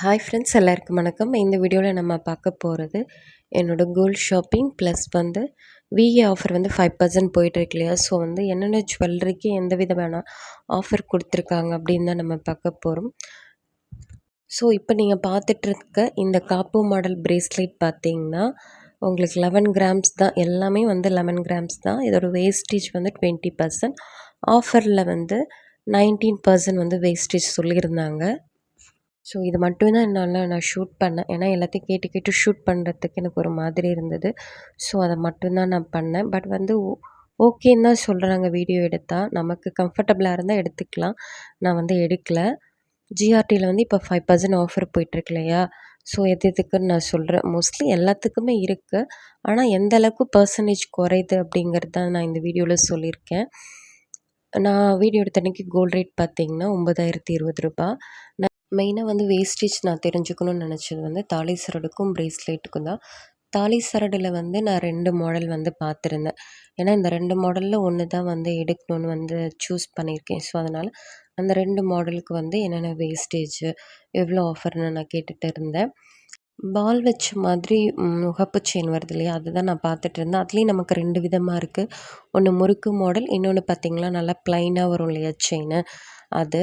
Hi friends, எல்லாருக்கும் வணக்கம். இந்த வீடியோவில் நம்ம பார்க்க போகிறது என்னோட கோல்ட் ஷாப்பிங் ப்ளஸ் வந்து விஏ ஆஃபர் வந்து 5% போயிட்டுருக்கு இல்லையா. ஸோ வந்து என்னென்ன ஜுவல்லரிக்கு எந்த விதமான ஆஃபர் கொடுத்துருக்காங்க அப்படின்னு தான் நம்ம பார்க்க போகிறோம். ஸோ இப்போ நீங்கள் பார்த்துட்ருக்க இந்த காப்பு மாடல் பிரேஸ்லெட் பார்த்தீங்கன்னா உங்களுக்கு 11 கிராம்ஸ் தான். எல்லாமே வந்து 11 கிராம்ஸ் தான். இதோட வேஸ்டேஜ் வந்து 20%. ஆஃபரில் வந்து 19% வந்து வேஸ்டேஜ் சொல்லியிருந்தாங்க. ஸோ இது மட்டும் தான் என்னால் நான் ஷூட் பண்ணேன். ஏன்னா எல்லாத்தையும் கேட்டு கேட்டு ஷூட் பண்ணுறதுக்கு எனக்கு ஒரு மாதிரி இருந்தது. ஸோ அதை மட்டும்தான் நான் பண்ணேன். பட் வந்து ஓகேன்னு தான் சொல்கிறாங்க. வீடியோ எடுத்தால் நமக்கு கம்ஃபர்டபுளாக இருந்தால் எடுத்துக்கலாம். நான் வந்து எடுக்கலை. ஜிஆர்டியில் வந்து இப்போ 5% ஆஃபர் போயிட்டுருக்கு இல்லையா. ஸோ எதுக்குன்னு நான் சொல்கிறேன். மோஸ்ட்லி எல்லாத்துக்குமே இருக்குது. ஆனால் எந்த அளவுக்கு பர்சன்டேஜ் குறையுது அப்படிங்கிறது தான் நான் இந்த வீடியோவில் சொல்லியிருக்கேன். நான் வீடியோ எடுத்த அன்றைக்கி கோல்ட் ரேட் பார்த்திங்கன்னா ₹9,020. மெயினாக வந்து வேஸ்டேஜ் நான் தெரிஞ்சுக்கணும்னு நினச்சது வந்து தாலி சரடுக்கும் பிரேஸ்லெட்டுக்கும் தான். தாலி சரடில் வந்து நான் 2 மாடல் வந்து பார்த்துருந்தேன். ஏன்னா இந்த 2 மாடலில் ஒன்று தான் வந்து எடுக்கணும்னு வந்து சூஸ் பண்ணியிருக்கேன். ஸோ அதனால் அந்த 2 மாடலுக்கு வந்து என்னென்ன வேஸ்டேஜு எவ்வளோ ஆஃபர்னு நான் கேட்டுகிட்டு இருந்தேன். பால் வச்ச மாதிரி முகப்பு செயின் வருது இல்லையா, அதுதான் நான் பார்த்துட்டு இருந்தேன். அதுலேயும் நமக்கு 2 விதமாக இருக்குது. ஒன்று முறுக்கு மாடல், இன்னொன்று பார்த்திங்கன்னா நல்லா ப்ளைனாக வரும் இல்லையா செயின், அது.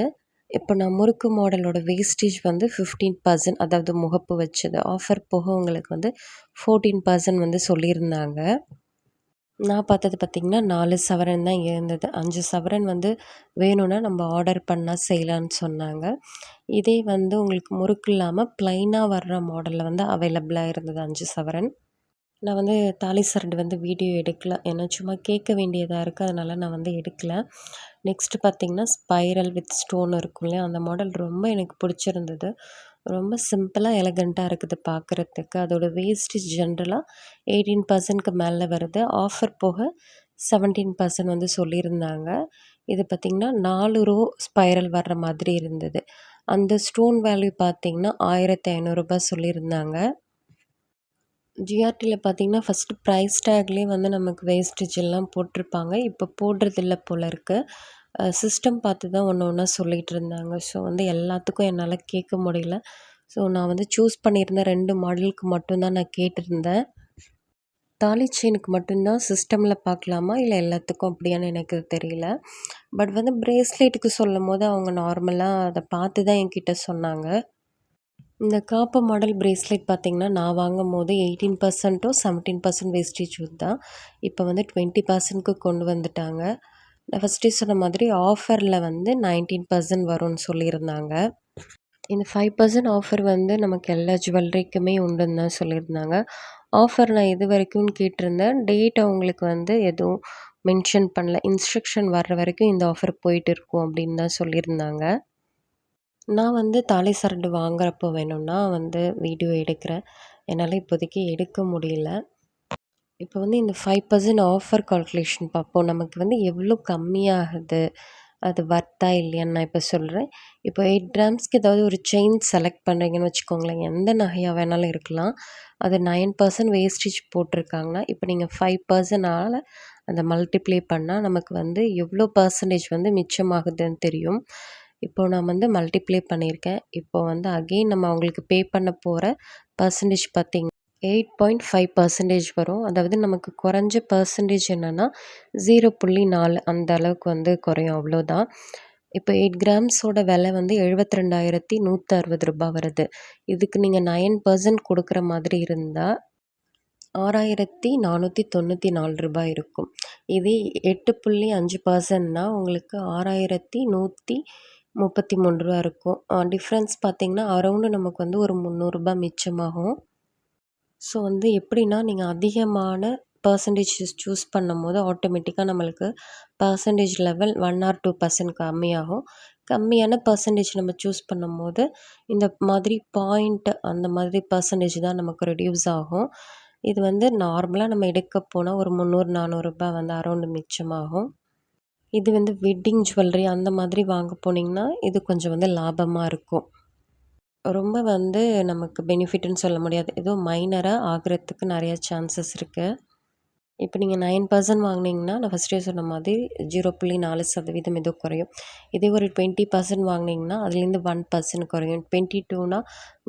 இப்போ நான் முறுக்கு மாடலோட வேஸ்டேஜ் வந்து 15%, அதாவது முகப்பு வச்சது. ஆஃபர் போக உங்களுக்கு வந்து 14% வந்து சொல்லியிருந்தாங்க. நான் பார்த்தது பார்த்திங்கன்னா 4 சவரன் தான் இருந்தது. 5 சவரன் வந்து வேணும்னா நம்ம ஆர்டர் பண்ணால் செய்யலான்னு சொன்னாங்க. இதே வந்து உங்களுக்கு முறுக்கு இல்லாமல் ப்ளைனாக வர்ற மாடலில் வந்து அவைலபிளாக இருந்தது 5 சவரன். நான் வந்து தாலி சரடு வந்து வீடியோ எடுக்கல. ஏன்னா சும்மா கேட்க வேண்டியதாக இருக்குது. அதனால் நான் வந்து எடுக்கல. நெக்ஸ்ட்டு பார்த்திங்கன்னா ஸ்பைரல் வித் ஸ்டோன் இருக்கும் இல்லையா, அந்த மாடல் ரொம்ப எனக்கு பிடிச்சிருந்தது. ரொம்ப சிம்பிளாக எலகண்ட்டாக இருக்குது பார்க்குறதுக்கு. அதோட வேஸ்டேஜ் ஜென்ரலாக 18%க்கு மேலே வருது. ஆஃபர் போக 17% வந்து சொல்லியிருந்தாங்க. இது பார்த்திங்கன்னா 4 ரோ ஸ்பைரல் வர்ற மாதிரி இருந்தது. அந்த ஸ்டோன் வேல்யூ பார்த்திங்கன்னா ₹1,500 சொல்லியிருந்தாங்க. ஜிஆர்டியில் பார்த்திங்கன்னா ஃபஸ்ட்டு ப்ரைஸ் டேக்லேயே வந்து நமக்கு வேஸ்டேஜ் எல்லாம் போட்டிருப்பாங்க. இப்போ போடுறதில்ல போல இருக்குது. சிஸ்டம் பார்த்து தான் ஒன்று ஒன்றா சொல்லிகிட்டு இருந்தாங்க. ஸோ வந்து எல்லாத்துக்கும் என்னால் கேட்க முடியல. ஸோ நான் வந்து சூஸ் பண்ணியிருந்த 2 மாடலுக்கு மட்டும்தான் நான் கேட்டிருந்தேன். தாலி செயினுக்கு மட்டும்தான் சிஸ்டமில் பார்க்கலாமா இல்லை எல்லாத்துக்கும் அப்படியான்னு எனக்கு தெரியல. பட் வந்து பிரேஸ்லெட்டுக்கு சொல்லும்போது அவங்க நார்மலாக அதை பார்த்து தான் என்கிட்ட சொன்னாங்க. இந்த காப்பு மாடல் பிரேஸ்லெட் பார்த்திங்கன்னா நான் வாங்கும்போது 18%ஓ 17% வேஸ்டேஜ் தான். இப்போ வந்து 20%க்கு கொண்டு வந்துட்டாங்க. நான் ஃபஸ்ட்டே சொன்ன மாதிரி ஆஃபரில் வந்து 19% வரும்னு சொல்லியிருந்தாங்க. இந்த 5% ஆஃபர் வந்து நமக்கு எல்லா ஜுவல்லரிக்குமே உண்டுன்னு தான் சொல்லியிருந்தாங்க. ஆஃபர் நான் இது வரைக்கும்னு கேட்டிருந்தேன். டேட் அவங்களுக்கு வந்து எதுவும் மென்ஷன் பண்ணல. இன்ஸ்ட்ரக்ஷன் வர்ற வரைக்கும் இந்த ஆஃபர் போயிட்டு இருக்கும் அப்படின்னு தான் சொல்லியிருந்தாங்க. நான் வந்து தாலி சரடு வாங்குறப்போ வேணும்னா வந்து வீடியோ எடுக்கிறேன். என்னால் இப்போதைக்கு எடுக்க முடியல. இப்போ வந்து இந்த 5% ஆஃபர் கால்குலேஷன் பார்ப்போம். நமக்கு வந்து எவ்வளோ கம்மியாகுது, அது வர்த்தா இல்லையான்னு நான் இப்போ சொல்கிறேன். இப்போ 8 கிராம்ஸ்க்கு ஏதாவது ஒரு செயின் செலக்ட் பண்ணுறீங்கன்னு வச்சுக்கோங்களேன். எந்த நகையாக வேணாலும் இருக்கலாம். அது 9% வேஸ்டேஜ் போட்டிருக்காங்கன்னா, இப்போ நீங்கள் 5%னால அதை மல்டிப்ளை பண்ணால் நமக்கு வந்து எவ்வளோ பர்சன்டேஜ் வந்து மிச்சமாகுதுன்னு தெரியும். இப்போது நான் வந்து மல்டிப்ளை பண்ணியிருக்கேன். இப்போ வந்து அகெயின் நம்ம அவங்களுக்கு பே பண்ண போகிற பர்சன்டேஜ் பார்த்திங்கன்னா 8.5% வரும். அதாவது நமக்கு குறைஞ்ச பர்சன்டேஜ் என்னென்னா 0.4 அந்த அளவுக்கு வந்து குறையும், அவ்வளோதான். இப்போ 8 கிராம்ஸோட விலை வந்து ₹72,160 வருது. இதுக்கு நீங்கள் 9% கொடுக்குற மாதிரி இருந்தால் ₹6,494 இருக்கும். இதே 8.5%னா உங்களுக்கு ₹6,133 இருக்கும். டிஃப்ரென்ஸ் பார்த்திங்கன்னா அரௌண்டு நமக்கு வந்து ஒரு ₹300 மிச்சமாகும். ஸோ வந்து எப்படின்னா நீங்கள் அதிகமான பர்சன்டேஜ் சூஸ் பண்ணும்போது ஆட்டோமேட்டிக்காக நம்மளுக்கு பர்சன்டேஜ் லெவல் 1 or 2% கம்மியாகும். கம்மியான பர்சன்டேஜ் நம்ம சூஸ் பண்ணும்போது இந்த மாதிரி பாயிண்ட் அந்த மாதிரி பர்சன்டேஜ் தான் நமக்கு ரெடியூஸ் ஆகும். இது வந்து நார்மலாக நம்ம எடுக்க போனால் ஒரு ₹300-400 வந்து அரௌண்டு மிச்சமாகும். இது வந்து வெட்டிங் ஜுவல்லரி அந்த மாதிரி வாங்க போனீங்கன்னா இது கொஞ்சம் வந்து லாபமாக இருக்கும். ரொம்ப வந்து நமக்கு பெனிஃபிட்டுன்னு சொல்ல முடியாது. ஏதோ மைனராக ஆகுறதுக்கு நிறைய சான்சஸ் இருக்குது. இப்போ நீங்கள் 9% வாங்குனீங்கன்னா, நான் ஃபஸ்ட்டே சொன்ன மாதிரி 0.4% ஏதோ குறையும். இதே ஒரு 20% வாங்குனீங்கன்னா, அதுலேருந்து 1% குறையும். 22னா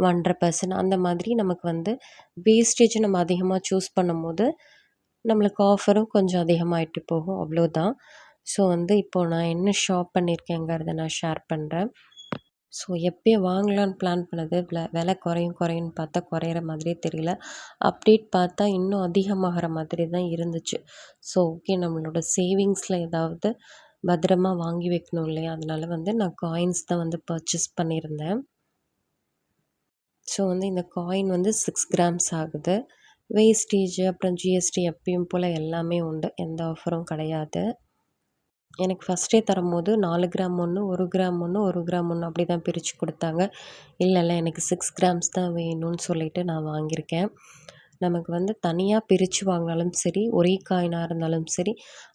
1.5% அந்த மாதிரி நமக்கு வந்து வேஸ்டேஜ் நம்ம அதிகமாக சூஸ் பண்ணும்போது, நம்மளுக்கு ஆஃபரும் கொஞ்சம் அதிகமாயிட்டு போகும். அவ்வளோதான். ஸோ வந்து இப்போ நான் என்ன ஷாப் பண்ணியிருக்கேங்கிறத நான் ஷேர் பண்ணுறேன். ஸோ எப்பயோ வாங்கலான்னு பிளான் பண்ணது. விலை குறையும் குறையும்ன்னு பார்த்தா குறையிற மாதிரியே தெரியல. அப்டேட் பார்த்தா இன்னும் அதிகமாகிற மாதிரி தான் இருந்துச்சு. ஸோ ஓகே, நம்மளோட சேவிங்ஸில் ஏதாவது பத்திரமா வாங்கி வைக்கணும் இல்லையா? அதனால வந்து நான் காயின்ஸ் தான் வந்து பர்ச்சேஸ் பண்ணியிருந்தேன். ஸோ வந்து இந்த காயின் வந்து 6 கிராம்ஸ் ஆகுது. வேஸ்டேஜ் அப்புறம் ஜிஎஸ்டி எப்பயும் போல் எல்லாமே உண்டு. எந்த ஆஃபரும் கிடையாது. எனக்கு ஃபஸ்ட்டே தரும்போது 4 கிராம் ஒன்று, 1 கிராம் ஒன்று, 1 கிராம் ஒன்று அப்படி தான் பிரித்து கொடுத்தாங்க. இல்ல எனக்கு 6 கிராம்ஸ் தான் வேணும்னு சொல்லிட்டு நான் வாங்கியிருக்கேன். நமக்கு வந்து தனியாக பிரித்து வாங்கினாலும் சரி, ஒரே காயினாக இருந்தாலும் சரி,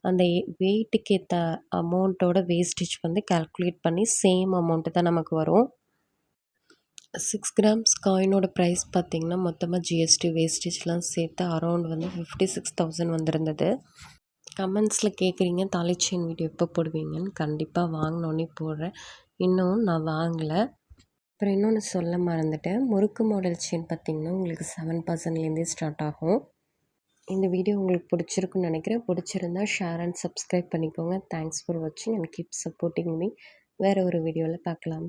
அந்த வெயிட்டுக்கு ஏற்ற அமௌண்ட்டோட வேஸ்டேஜ் வந்து கால்குலேட் பண்ணி சேம் அமௌண்ட்டு தான் நமக்கு வரும். 6 கிராம்ஸ் காயினோட ப்ரைஸ் பார்த்திங்கன்னா, மொத்தமாக ஜிஎஸ்டி வேஸ்டேஜ்லாம் சேர்த்து அரௌண்ட் வந்து 56,000 வந்திருந்தது. கமெண்ட்ஸில் கேட்குறீங்க தாலி செயின் வீடியோ எப்போ போடுவீங்கன்னு. கண்டிப்பாக வாங்கினோன்னே போடுறேன். இன்னும் நான் வாங்கலை. அப்புறம் இன்னொன்று சொல்ல மறந்துட்டேன். முறுக்கு மாடல் செயின் பார்த்திங்கன்னா உங்களுக்கு 7%லேருந்தே ஸ்டார்ட் ஆகும். இந்த வீடியோ உங்களுக்கு பிடிச்சிருக்குன்னு நினைக்கிறேன். பிடிச்சிருந்தா ஷேர் அண்ட் சப்ஸ்கிரைப் பண்ணிக்கோங்க. தேங்க்ஸ் ஃபார் வாட்சிங் அண்ட் கீப் சப்போர்ட்டிங் மீ. வேறு ஒரு வீடியோவில் பார்க்கலாம்.